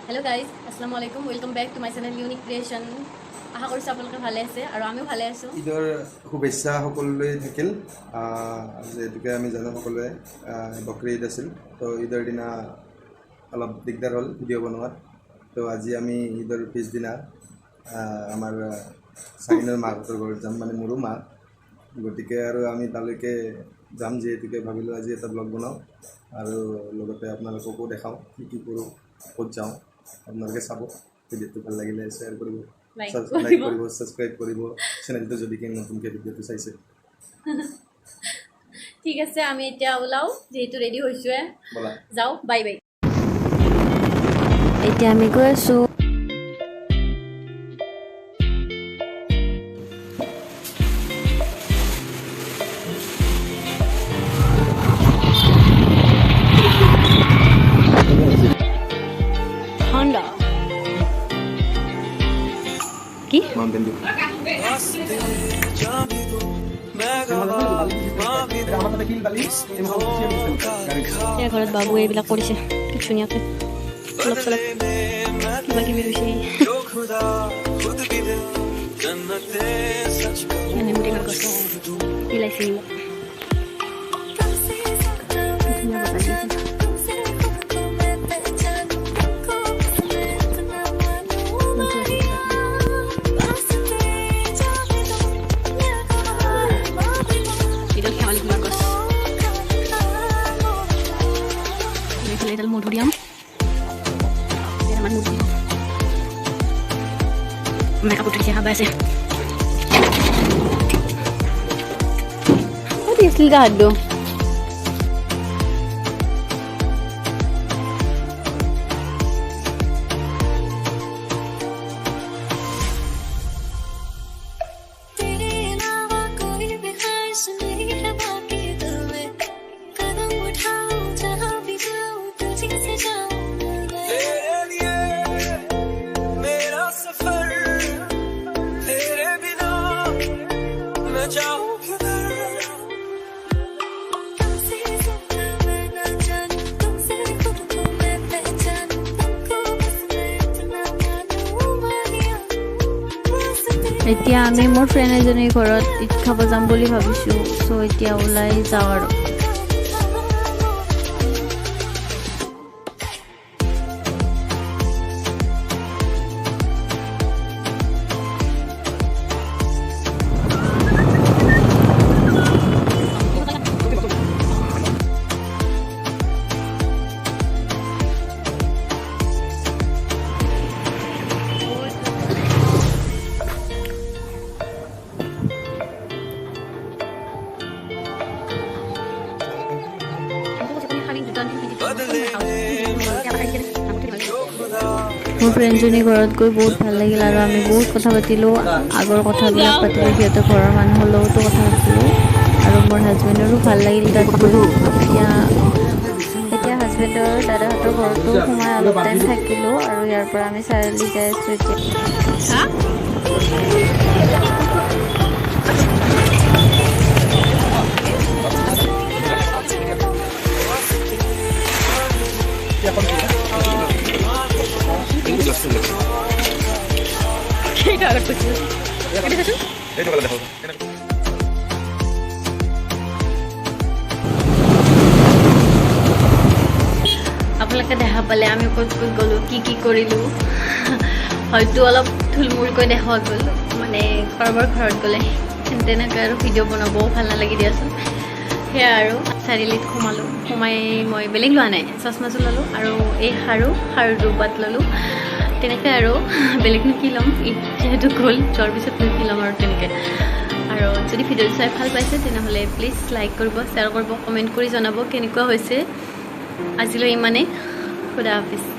hello guys अस्सलामु आलैकुम welcome back to my channel unique creation আশা কৰিছোঁ আপোনালোকে ভালে আছে আৰু আমিও ভালে আছোঁ ঈদৰ শুভেচ্ছা সকলোলৈ থাকিল যেহেতুকে আমি জানো সকলোৱে বকৰি ঈদ আছিল তো ঈদৰ দিনা অলপ দিগদাৰ হ'ল ভিডিঅ' বনোৱাত তো আজি আমি ঈদৰ পিছদিনা আমাৰ চাইনৰ মাহঁতৰ ঘৰত যাম মানে মোৰো মা গতিকে আৰু আমি তালৈকে যাম যিহেতুকে ভাবিলোঁ আজি এটা ব্লগ বনাওঁ আৰু লগতে আপোনালোককো দেখাওঁ কি কি কৰোঁ ক'ত যাওঁ আপোনালোকে চাব ভিডিঅ'টো ভাল লাগিলে শ্বেয়াৰ কৰিব লাইক কৰিব সাবস্ক্ৰাইব কৰিব চেনেলটো যদি কি নতুনকৈ ভিডিঅ'টো চাইছে ঠিক আছে আমি এতিয়া ওলাওঁ যেহেতু ৰেডি হৈছোঁৱে বলা যাওঁ বাই বাই এতিয়া আমি গৈ আছোঁ ঠাণ্ডা কি মাউণ্টেন ডিউ এতিয়া ঘৰত বাবু এইবিলাক কৰিছে কি ধুনীয়াকৈ অলপ চলপ কিবা কিবি ৰুইছে নেমুটি গছ ইলাইচি ধুনীয়া বতাহ দি আছে এডাল মধুৰিআম আমাৰ মুৰ্গী মেকআপ উঠিছে হাবা আছে what is ligado এতিয়া আমি মোৰ ফ্ৰেণ্ড এজনীৰ ঘৰত ঈদ খাব যাম বুলি ভাবিছোঁ চ' এতিয়া ওলাই যাওঁ আৰু মোৰ ফ্ৰেণ্ডজনীৰ ঘৰত গৈ বহুত ভাল লাগিল আৰু আমি বহুত কথা পাতিলোঁ আগৰ কথাবিলাক পাতিলোঁ সিহঁতৰ ঘৰৰ মানুহৰ লগতো কথা পাতিলোঁ আৰু মোৰ হাজবেণ্ডৰো ভাল লাগিল তাত গৈ এতিয়া হাজবেণ্ডৰ দাদাহঁতৰ ঘৰতো সোমাই অলপ টাইম থাকিলোঁ আৰু ইয়াৰ পৰা আমি চাৰিআলি যাই আছোঁ আপোনালোকে দেখা পালে আমি ক'ত ক'ত গ'লোঁ কি কৰিলোঁ হয়তো অলপ থুলমূলকৈ দেখা গ'ল মানে কাৰোবাৰ ঘৰত গ'লে তেনেকৈ আৰু ভিডিঅ' বনাবও ভাল নালাগে দিয়াচোন সেয়া আৰু চাৰিআলিত সোমাই মই বেলেগ লোৱা নাই চশমাযোৰ ল'লোঁ আৰু এই খাৰু দুপাত ল'লোঁ তেনেকৈ আৰু বেলেগনো কি ল'ম যিহেতু গ'ল যোৱাৰ পিছত কি ল'ম আৰু তেনেকৈ আৰু যদি ভিডিঅ'টো চাই ভাল পাইছে তেনেহ'লে প্লিজ লাইক কৰিব শ্বেয়াৰ কৰিব কমেণ্ট কৰি জনাব কেনেকুৱা হৈছে আজিলৈ ইমানেই খুদা হাফিজ